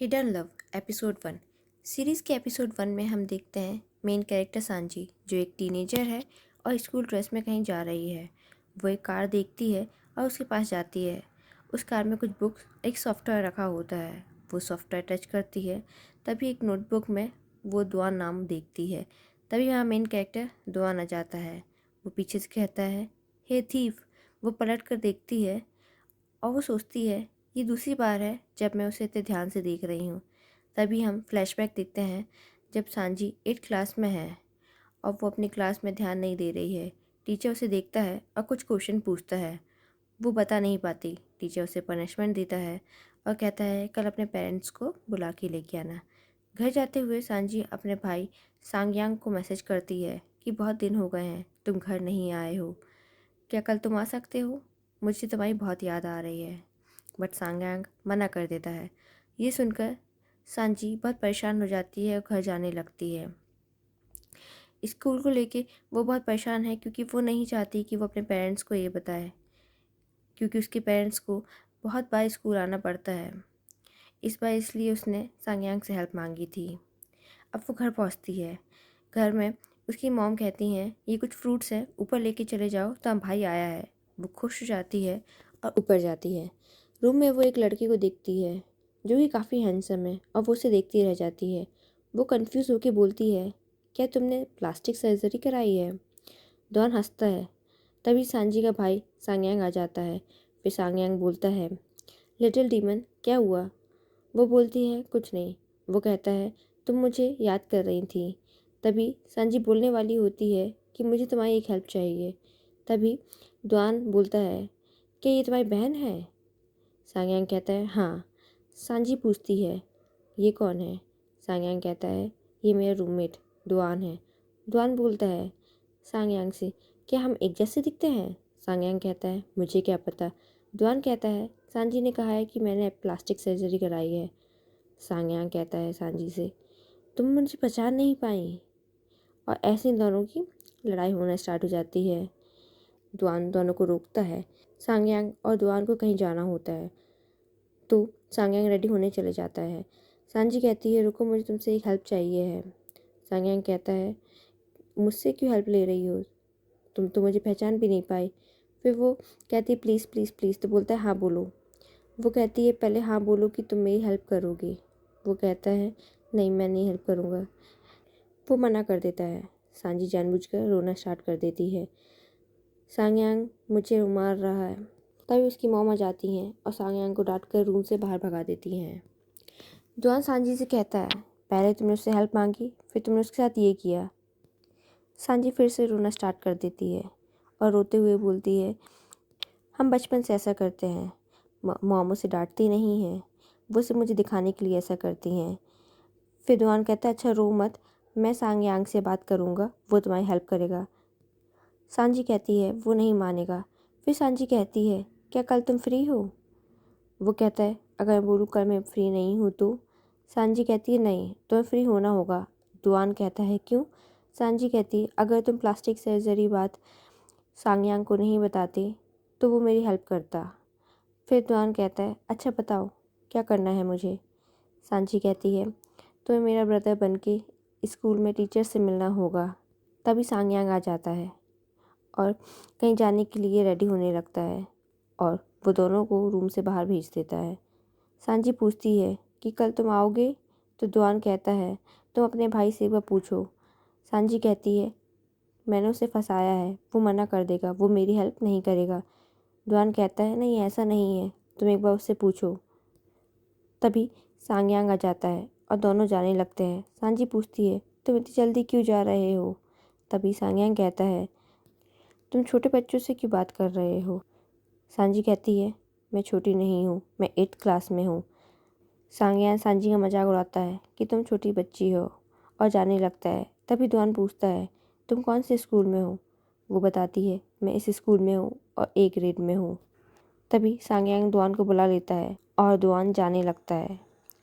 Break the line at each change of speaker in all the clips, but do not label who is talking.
Hidden love episode 1। Series के episode 1 में हम देखते हैं मेन कैरेक्टर सांजी, जो एक टीनेजर है और स्कूल ड्रेस में कहीं जा रही है। वो एक कार देखती है और उसके पास जाती है। उस कार में कुछ बुक्स, एक सॉफ्टवेयर रखा होता है। वो सॉफ्टवेयर टच करती है, तभी एक नोटबुक में वो दुआन नाम देखती है। तभी वहाँ मेन कैरेक्टर दुआन आ जाता है। वो पीछे से कहता है, हे थीफ। वो पलट कर देखती है और वो सोचती है ये दूसरी बार है जब मैं उसे इतने ध्यान से देख रही हूँ। तभी हम फ्लैशबैक देखते हैं जब सांजी 8 क्लास में है और वो अपनी क्लास में ध्यान नहीं दे रही है। टीचर उसे देखता है और कुछ क्वेश्चन पूछता है। वो बता नहीं पाती। टीचर उसे पनिशमेंट देता है और कहता है कल अपने पेरेंट्स को बुला के लेके आना। घर जाते हुए सांजी अपने भाई सांगयांग को मैसेज करती है कि बहुत दिन हो गए हैं, तुम घर नहीं आए हो, क्या कल तुम आ सकते हो, मुझे तुम्हारी बहुत याद आ रही है। बट सांगयांग मना कर देता है। ये सुनकर सांजी बहुत परेशान हो जाती है और घर जाने लगती है। स्कूल को लेके वो बहुत परेशान है क्योंकि वो नहीं चाहती कि वो अपने पेरेंट्स को ये बताए, क्योंकि उसके पेरेंट्स को बहुत बार स्कूल आना पड़ता है। इस बार इसलिए उसने सांगयांग से हेल्प मांगी थी। अब वो घर पहुंचती है। घर में उसकी मॉम कहती हैं ये कुछ फ्रूट्स हैं, ऊपर लेके चले जाओ, तो भाई आया है। वो खुश हो जाती है और ऊपर जाती है। रूम में वो एक लड़के को देखती है जो कि काफ़ी हैंडसम है और वो उसे देखती रह जाती है। वो कंफ्यूज होकर बोलती है, क्या तुमने प्लास्टिक सर्जरी कराई है? डॉन हंसता है। तभी सांजी का भाई सांगयांग आ जाता है। फिर सांगयांग बोलता है, लिटिल डीमन क्या हुआ? वो बोलती है कुछ नहीं। वो कहता है तुम मुझे याद कर रही थी। तभी सांजी बोलने वाली होती है कि मुझे तुम्हारी एक हेल्प चाहिए। तभी डॉन बोलता है, क्या ये तुम्हारी बहन है? सांगयांग कहता है हाँ। सांजी पूछती है, ये कौन है? सांगयांग कहता है ये मेरा रूममेट डुआन है। डुआन बोलता है सांगयांग से, क्या हम एक जैसे दिखते हैं? सांगयांग कहता है मुझे क्या पता। डुआन कहता है सांजी ने कहा है कि मैंने प्लास्टिक सर्जरी कराई है। सांगयांग कहता है सांजी से, तुम मुझे पहचान नहीं पाई। और ऐसे इन दोनों की लड़ाई होना स्टार्ट हो जाती है। डुआन दोनों को रोकता है। सांगयांग और डुआन को कहीं जाना होता है तो सांगयांग रेडी होने चले जाता है। सांजी कहती है रुको, मुझे तुमसे एक हेल्प चाहिए है। सांगयांग कहता है मुझसे क्यों हेल्प ले रही हो, तुम तो मुझे पहचान भी नहीं पाई। फिर वो कहती है प्लीज़ प्लीज़ प्लीज़, तो बोलता है हाँ बोलो। वो कहती है पहले हाँ बोलो कि तुम मेरी हेल्प करोगे। वो कहता है नहीं, मैं नहीं हेल्प करूँगा। वो मना कर देता है। सांजी जानबूझकर रोना स्टार्ट कर देती है। सांगयांग मुझे मार रहा है। तभी उसकी मॉम आ जाती हैं और सांगयांग को डांट कर रूम से बाहर भगा देती हैं। डॉन सांजी से कहता है पहले तुमने उससे हेल्प मांगी, फिर तुमने उसके साथ ये किया। सांजी फिर से रोना स्टार्ट कर देती है और रोते हुए बोलती है हम बचपन से ऐसा करते हैं, मॉम उसे डांटती नहीं है, वो सिर्फ मुझे दिखाने के लिए ऐसा करती हैं। फिर डॉन कहता है अच्छा रो मत, मैं सांगयांग से बात करूँगा, वो तुम्हारी हेल्प करेगा। सांजी कहती है वो नहीं मानेगा। फिर सांजी कहती है क्या कल तुम फ्री हो? वो कहता है अगर मैं बोलूँ कल मैं फ्री नहीं हूँ तो? सांजी कहती है नहीं, तुम्हें फ्री होना होगा। डुआन कहता है क्यों? सांजी कहती है अगर तुम प्लास्टिक सर्जरी बात सांगयांग को नहीं बताते तो वो मेरी हेल्प करता। फिर डुआन कहता है अच्छा बताओ क्या करना है मुझे? सांजी कहती है तुम्हें मेरा ब्रदर बन के स्कूल में टीचर से मिलना होगा। तभी सांगयांग आ जाता है और कहीं जाने के लिए रेडी होने लगता है और वो दोनों को रूम से बाहर भेज देता है। सांजी पूछती है कि कल तुम आओगे? तो डुआन कहता है तुम अपने भाई से एक बार पूछो। सांजी कहती है मैंने उसे फंसाया है, वो मना कर देगा, वो मेरी हेल्प नहीं करेगा। डुआन कहता है नहीं ऐसा नहीं है, तुम एक बार उससे पूछो। तभी सांगयांग आ जाता है और दोनों जाने लगते हैं। सांजी पूछती है तुम इतनी जल्दी क्यों जा रहे हो? तभी सांगयांग कहता है तुम छोटे बच्चों से क्यों बात कर रहे हो? सांजी कहती है मैं छोटी नहीं हूँ, मैं 8th क्लास में हूँ। सांगयांग सांजी का मजाक उड़ाता है कि तुम छोटी बच्ची हो और जाने लगता है। तभी डुआन पूछता है तुम कौन से स्कूल में हो? वो बताती है मैं इस स्कूल में हूँ और A ग्रेड में हूँ। तभी सांगयांग डुआन को बुला लेता है और डुआन जाने लगता है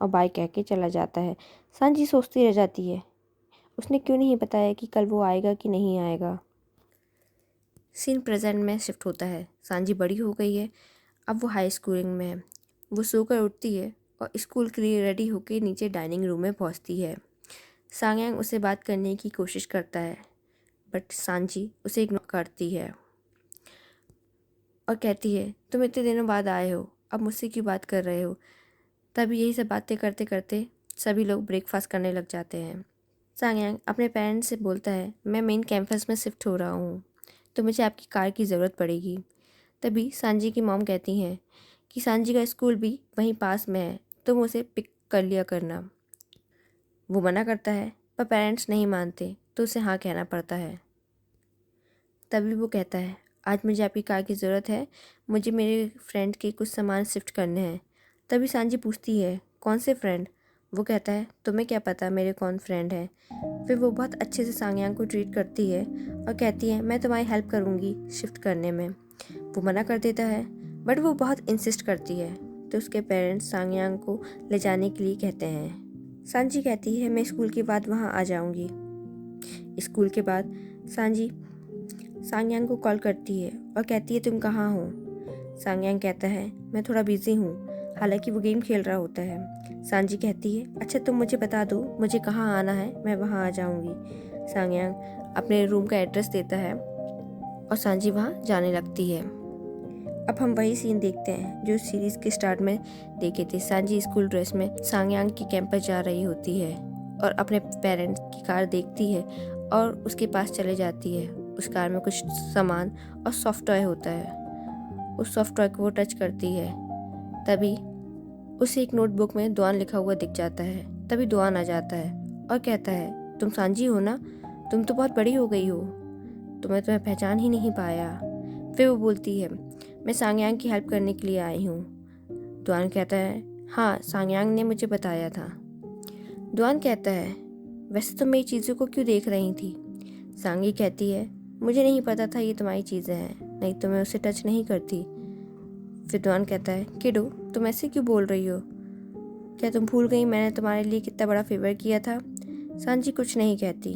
और बाय कह के चला जाता है। सांजी सोचती रह जाती है उसने क्यों नहीं बताया कि कल वो आएगा कि नहीं आएगा। सीन प्रेजेंट में शिफ्ट होता है। सांजी बड़ी हो गई है, अब वो हाई स्कूलिंग में है। वो सोकर उठती है और स्कूल के लिए रेडी होकर नीचे डाइनिंग रूम में पहुंचती है। सांगयांग उसे बात करने की कोशिश करता है, बट सांजी उसे इग्नोर करती है और कहती है, तुम इतने दिनों बाद आए हो, अब मुझसे क्यों बात कर रहे हो। तभी यही सब बातें करते करते सभी लोग ब्रेकफास्ट करने लग जाते हैं। सांगयांग अपने पेरेंट्स से बोलता है, मैं मेन कैंपस में शिफ्ट हो रहा हूँ, तो मुझे आपकी कार की ज़रूरत पड़ेगी। तभी सांजी की मॉम कहती हैं कि सांजी का स्कूल भी वहीं पास में है, तुम उसे पिक कर लिया करना। वो मना करता है, पर पेरेंट्स नहीं मानते तो उसे हाँ कहना पड़ता है। तभी वो कहता है, आज मुझे आपकी कार की ज़रूरत है, मुझे मेरे फ्रेंड के कुछ सामान शिफ्ट करने हैं। तभी सांजी पूछती है, कौन से फ्रेंड। वो कहता है, तुम्हें क्या पता मेरे कौन फ्रेंड है। फिर वो बहुत अच्छे से सांगयांग को ट्रीट करती है और कहती है, मैं तुम्हारी हेल्प करूँगी शिफ्ट करने में। वो मना कर देता है, बट वो बहुत इंसिस्ट करती है, तो उसके पेरेंट्स सांगयांग को ले जाने के लिए कहते हैं। सांजी कहती है, मैं स्कूल के बाद वहाँ आ जाऊँगी। स्कूल के बाद सांजी सांगयांग को कॉल करती है और कहती है, तुम कहाँ हो। सांगयांग कहता है, मैं थोड़ा बिजी हूँ, हालांकि वो गेम खेल रहा होता है। सांजी कहती है, अच्छा तुम मुझे बता दो मुझे कहाँ आना है, मैं वहाँ आ जाऊँगी। सांगयांग अपने रूम का एड्रेस देता है और सांजी वहाँ जाने लगती है। अब हम वही सीन देखते हैं जो सीरीज़ के स्टार्ट में देखे थे। सांजी स्कूल ड्रेस में सांगयांग की कैंपस जा रही होती है और अपने पेरेंट्स की कार देखती है और उसके पास चले जाती है। उस कार में कुछ सामान और सॉफ्ट टॉय होता है। उस सॉफ्ट टॉय को वो टच करती है, तभी उसे एक नोटबुक में दुआन लिखा हुआ दिख जाता है। तभी दुआन आ जाता है और कहता है, तुम सांजी हो ना, तुम तो बहुत बड़ी हो गई हो, तो मैं तुम्हें पहचान ही नहीं पाया। फिर वो बोलती है, मैं सांगयांग की हेल्प करने के लिए आई हूँ। दुआन कहता है, हाँ सांगयांग ने मुझे बताया था। दुआन कहता है, वैसे तुम मेरी चीज़ों को क्यों देख रही थी। सांगी कहती है, मुझे नहीं पता था ये तुम्हारी चीज़ें हैं, नहीं तो मैं उसे टच नहीं करती। फिर दुआन कहता है, किडो तुम ऐसे क्यों बोल रही हो, क्या तुम भूल गई मैंने तुम्हारे लिए कितना बड़ा फेवर किया था। सांजी कुछ नहीं कहती।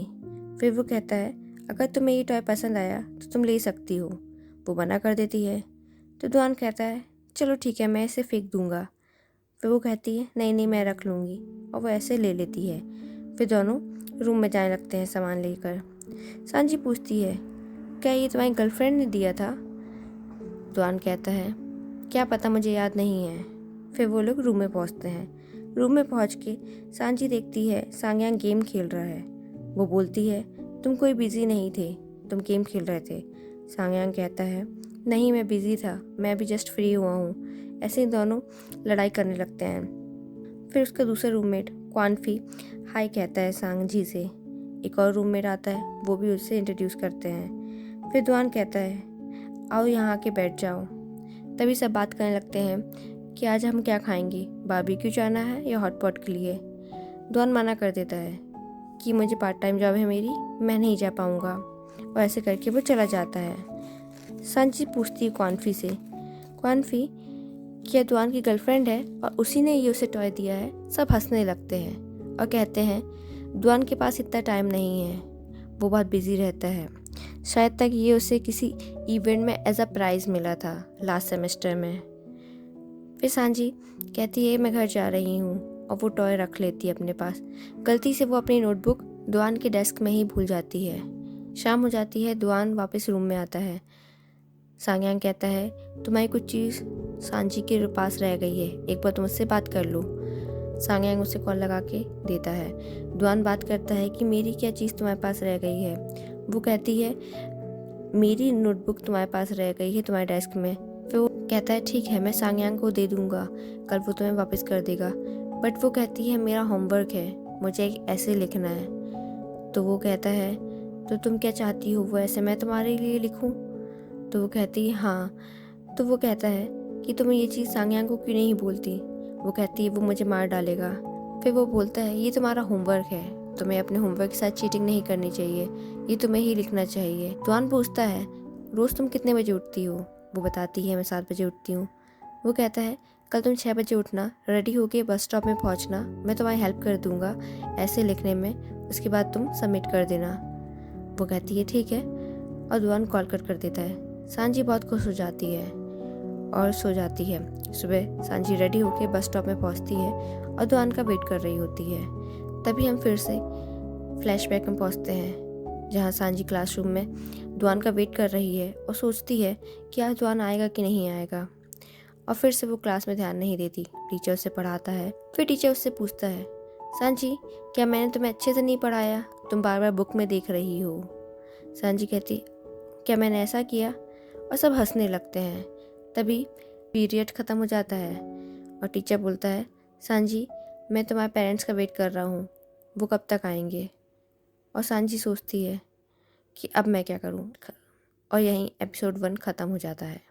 फिर वो कहता है, अगर तुम्हें ये टॉय पसंद आया तो तुम ले सकती हो। वो मना कर देती है, तो दुआन कहता है, चलो ठीक है मैं इसे फेंक दूंगा। फिर वो कहती है, नहीं नहीं मैं रख लूँगी, और वो ऐसे ले लेती है। फिर दोनों रूम में जाने लगते हैं सामान लेकर। सांजी पूछती है, क्या ये तुम्हारी गर्लफ्रेंड ने दिया था। दुआन कहता है, क्या पता मुझे याद नहीं है। फिर वो लोग रूम में पहुंचते हैं। रूम में पहुंच के सांजी देखती है सांगयांग गेम खेल रहा है। वो बोलती है, तुम कोई बिजी नहीं थे, तुम गेम खेल रहे थे। सांगयांग कहता है, नहीं मैं बिजी था, मैं अभी जस्ट फ्री हुआ हूँ। ऐसे ही दोनों लड़ाई करने लगते हैं। फिर उसका दूसरा रूममेट क्वानफी हाय कहता है सांजी से। एक और रूममेट आता है, वो भी उससे इंट्रोड्यूस करते हैं। फिर दुआन कहता है, आओ यहाँ आके बैठ जाओ। तभी सब बात करने लगते हैं कि आज हम क्या खाएंगे, बारबेक्यू जाना है या हॉट पॉट के लिए। दुआन मना कर देता है कि मुझे पार्ट टाइम जॉब है मेरी, मैं नहीं जा पाऊँगा, और ऐसे करके वो चला जाता है। सांजी पूछती है क्वानफी से, क्वानफी क्या दुआन की गर्लफ्रेंड है और उसी ने ये उसे टॉय दिया है। सब हंसने लगते हैं और कहते हैं, दुआन के पास इतना टाइम नहीं है, वो बहुत बिजी रहता है, शायद तक ये उसे किसी इवेंट में एज अ प्राइज़ मिला था लास्ट सेमेस्टर में। फिर सांजी कहती है, मैं घर जा रही हूँ, और वो टॉय रख लेती है अपने पास। गलती से वो अपनी नोटबुक दुआन के डेस्क में ही भूल जाती है। शाम हो जाती है, दुआन वापस रूम में आता है। सांगयांग कहता है, तुम्हारी कुछ चीज़ सांजी के पास रह गई है, एक बार तुम उससे बात कर लो। सांगयांग उसे कॉल लगा के देता है। दुआन बात करता है कि मेरी क्या चीज़ तुम्हारे पास रह गई है। वो कहती है, मेरी नोटबुक तुम्हारे पास रह गई है तुम्हारे डेस्क में। फिर वो कहता है, ठीक है मैं सांगयांग को दे दूँगा, कल वो तुम्हें वापस कर देगा। बट वो कहती है, मेरा होमवर्क है, मुझे एक ऐसे लिखना है। तो वो कहता है, तो तुम क्या चाहती हो वो ऐसे मैं तुम्हारे लिए लिखूँ। तो वो कहती है, हाँ। तो वो कहता है कि तुम ये चीज़ सांगयांग को क्यों नहीं बोलती। वो कहती है, वो मुझे मार डालेगा। फिर वो बोलता है, ये तुम्हारा होमवर्क है, तुम्हें अपने होमवर्क के साथ चीटिंग नहीं करनी चाहिए, ये तुम्हें ही लिखना चाहिए। दुआन पूछता है, रोज़ तुम कितने बजे उठती हो। वो बताती है, मैं 7 बजे उठती हूँ। वो कहता है, कल तुम 6 बजे उठना, रेडी होके बस स्टॉप में पहुँचना, मैं तुम्हारी हेल्प कर दूँगा ऐसे लिखने में, उसके बाद तुम सबमिट कर देना। वो कहती है, ठीक है, और दुआन कॉल कर देता है। सांजी बहुत खुश हो जाती है और सो जाती है। सुबह सांजी रेडी होकर बस स्टॉप में पहुंचती है और दुआन का वेट कर रही होती है। तभी हम फिर से फ्लैशबैक में पहुंचते हैं, जहां सांजी क्लासरूम में दुआन का वेट कर रही है और सोचती है कि आज दुआन आएगा कि नहीं आएगा। और फिर से वो क्लास में ध्यान नहीं देती, टीचर उसे पढ़ाता है। फिर टीचर उससे पूछता है, सांजी क्या मैंने तुम्हें अच्छे से नहीं पढ़ाया? तुम बार बार बुक में देख रही हो। सांजी कहती, क्या मैंने ऐसा किया? और सब हंसने लगते हैं। तभी पीरियड ख़त्म हो जाता है और टीचर बोलता है, सांजी मैं तुम्हारे पेरेंट्स का वेट कर रहा हूँ, वो कब तक आएंगे? और सांजी सोचती है कि अब मैं क्या करूँ, और यहीं एपिसोड 1 ख़त्म हो जाता है।